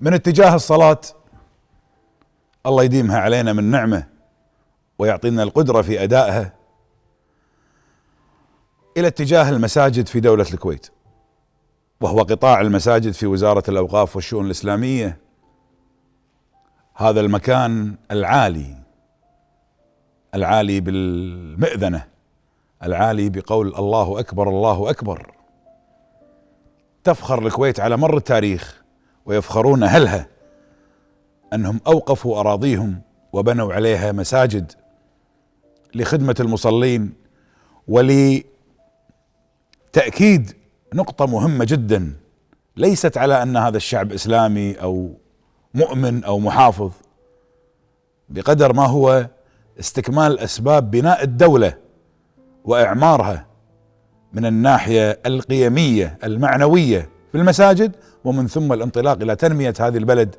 من اتجاه الصلاة الله يديمها علينا من نعمة ويعطينا القدرة في أدائها، إلى اتجاه المساجد في دولة الكويت، وهو قطاع المساجد في وزارة الأوقاف والشؤون الإسلامية. هذا المكان العالي بالمئذنة، العالي بقول الله أكبر الله أكبر. تفخر الكويت على مر التاريخ ويفخرون أهلها أنهم أوقفوا أراضيهم وبنوا عليها مساجد لخدمة المصلين، ولتأكيد نقطة مهمة جدا، ليست على أن هذا الشعب إسلامي أو مؤمن أو محافظ، بقدر ما هو استكمال أسباب بناء الدولة وإعمارها من الناحية القيمية المعنوية في المساجد، ومن ثم الانطلاق إلى تنمية هذه البلد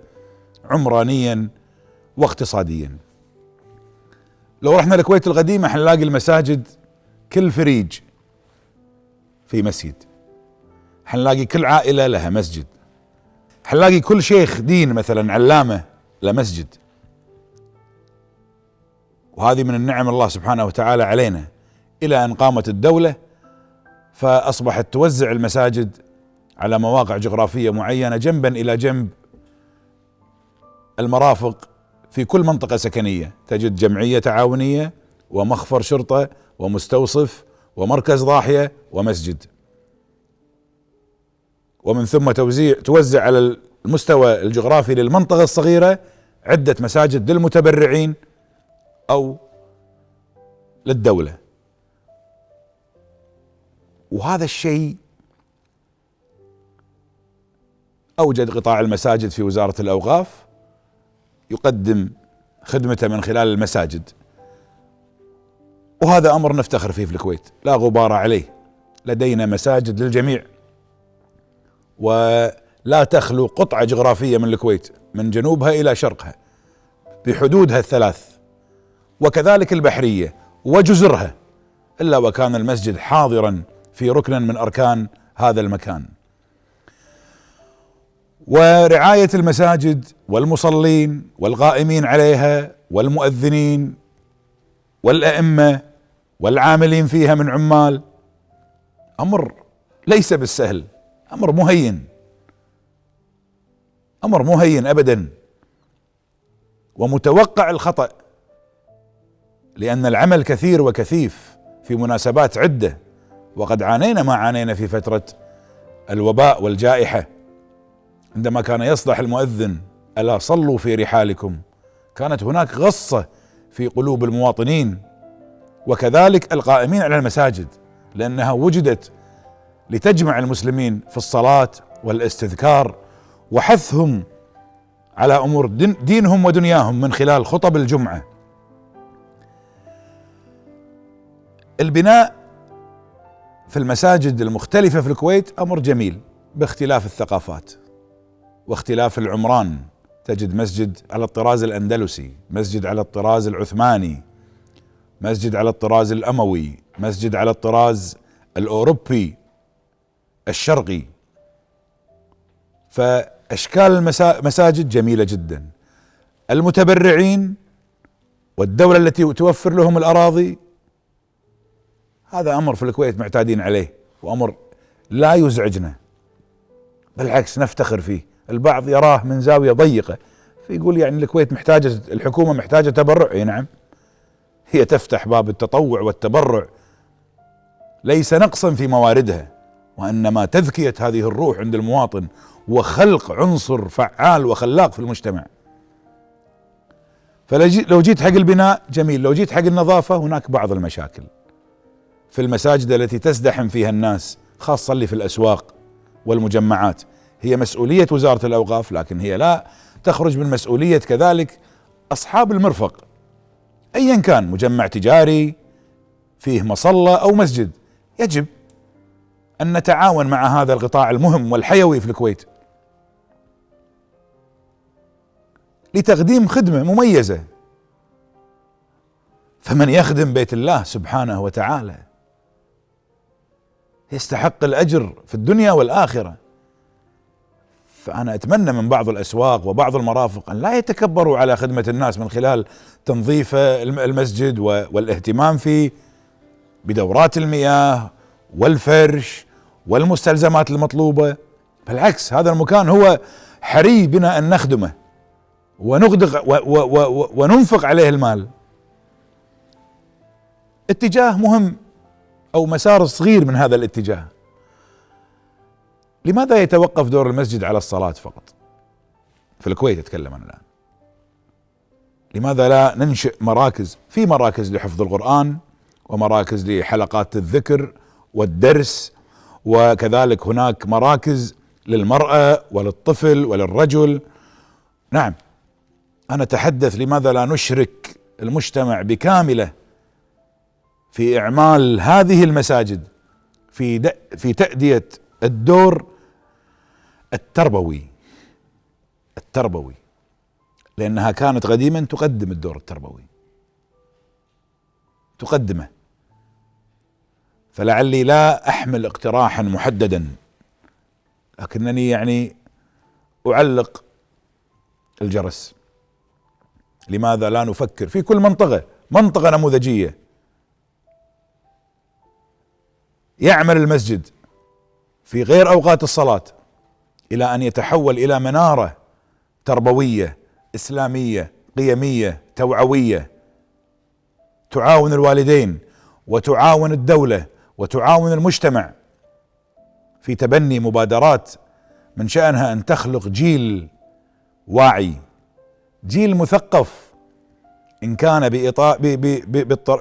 عمرانيا واقتصاديا. لو رحنا الكويت القديمة حنلاقي المساجد كل فريج في مسجد، حنلاقي كل عائلة لها مسجد، حنلاقي كل شيخ دين مثلا علامة له مسجد. وهذه من النعم الله سبحانه وتعالى علينا، إلى أن قامت الدولة فأصبحت توزع المساجد على مواقع جغرافية معينة جنبا إلى جنب المرافق في كل منطقة سكنية. تجد جمعية تعاونية ومخفر شرطة ومستوصف ومركز ضاحية ومسجد، ومن ثم توزع على المستوى الجغرافي للمنطقة الصغيرة عدة مساجد للمتبرعين أو للدولة. وهذا الشيء أوجد قطاع المساجد في وزارة الأوقاف يقدم خدمته من خلال المساجد، وهذا أمر نفتخر فيه في الكويت لا غبار عليه. لدينا مساجد للجميع، ولا تخلو قطعة جغرافية من الكويت من جنوبها إلى شرقها بحدودها الثلاث، وكذلك البحرية وجزرها، إلا وكان المسجد حاضرا في ركن من أركان هذا المكان. ورعاية المساجد والمصلين والقائمين عليها والمؤذنين والأئمة والعاملين فيها من عمال أمر ليس بالسهل، أمر مهين أبدا، ومتوقع الخطأ، لأن العمل كثير وكثيف في مناسبات عدة، وقد عانينا ما عانينا في فترة الوباء والجائحة، عندما كان يصدح المؤذن ألا صلوا في رحالكم، كانت هناك غصة في قلوب المواطنين، وكذلك القائمين على المساجد، لأنها وجدت لتجمع المسلمين في الصلاة والاستذكار وحثهم على أمور دينهم ودنياهم من خلال خطب الجمعة. البناء في المساجد المختلفة في الكويت أمر جميل باختلاف الثقافات واختلاف العمران. تجد مسجد على الطراز الأندلسي، مسجد على الطراز العثماني، مسجد على الطراز الأموي، مسجد على الطراز الأوروبي الشرقي. فأشكال المساجد جميلة جدا. المتبرعين والدولة التي توفر لهم الأراضي، هذا أمر في الكويت معتادين عليه، وأمر لا يزعجنا، بالعكس نفتخر فيه. البعض يراه من زاوية ضيقة، فيقول يعني الكويت محتاجة، الحكومة محتاجة تبرع. اي نعم، هي تفتح باب التطوع والتبرع ليس نقصا في مواردها، وإنما تذكية هذه الروح عند المواطن وخلق عنصر فعال وخلاق في المجتمع. فلو جيت حق البناء جميل، لو جيت حق النظافة هناك بعض المشاكل في المساجد التي تزدحم فيها الناس، خاصة اللي في الأسواق والمجمعات. هي مسؤولية وزارة الأوقاف، لكن هي لا تخرج من مسؤولية كذلك أصحاب المرفق، أيا كان مجمع تجاري فيه مصلى أو مسجد. يجب أن نتعاون مع هذا القطاع المهم والحيوي في الكويت لتقديم خدمة مميزة. فمن يخدم بيت الله سبحانه وتعالى يستحق الأجر في الدنيا والآخرة. فأنا أتمنى من بعض الأسواق وبعض المرافق أن لا يتكبروا على خدمة الناس من خلال تنظيف المسجد والاهتمام فيه بدورات المياه والفرش والمستلزمات المطلوبة. بالعكس، هذا المكان هو حري بنا أن نخدمه ونغدق وننفق عليه المال. اتجاه مهم أو مسار صغير من هذا الاتجاه: لماذا يتوقف دور المسجد على الصلاة فقط؟ في الكويت أتكلم أنا الآن. لماذا لا ننشئ مراكز؟ في مراكز لحفظ القرآن ومراكز لحلقات الذكر والدرس، وكذلك هناك مراكز للمرأة وللطفل وللرجل. نعم، أنا أتحدث لماذا لا نشرك المجتمع بكامله في إعمال هذه المساجد في تأدية الدور التربوي، لأنها كانت قديما تقدم الدور التربوي، تقدمه. فلعلي لا أحمل اقتراحا محددا، لكنني يعني أعلق الجرس: لماذا لا نفكر في كل منطقة نموذجية يعمل المسجد في غير أوقات الصلاة إلى أن يتحول إلى منارة تربوية إسلامية قيمية توعوية تعاون الوالدين وتعاون الدولة وتعاون المجتمع في تبني مبادرات من شأنها أن تخلق جيل واعي، جيل مثقف، إن كان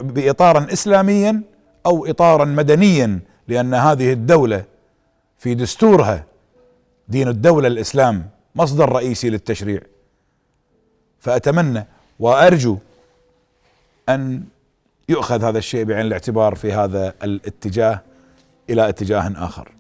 بإطار إسلاميا أو إطارا مدنيا، لأن هذه الدولة في دستورها دين الدولة الإسلام مصدر رئيسي للتشريع. فأتمنى وأرجو أن يؤخذ هذا الشيء بعين الاعتبار في هذا الاتجاه إلى اتجاه آخر.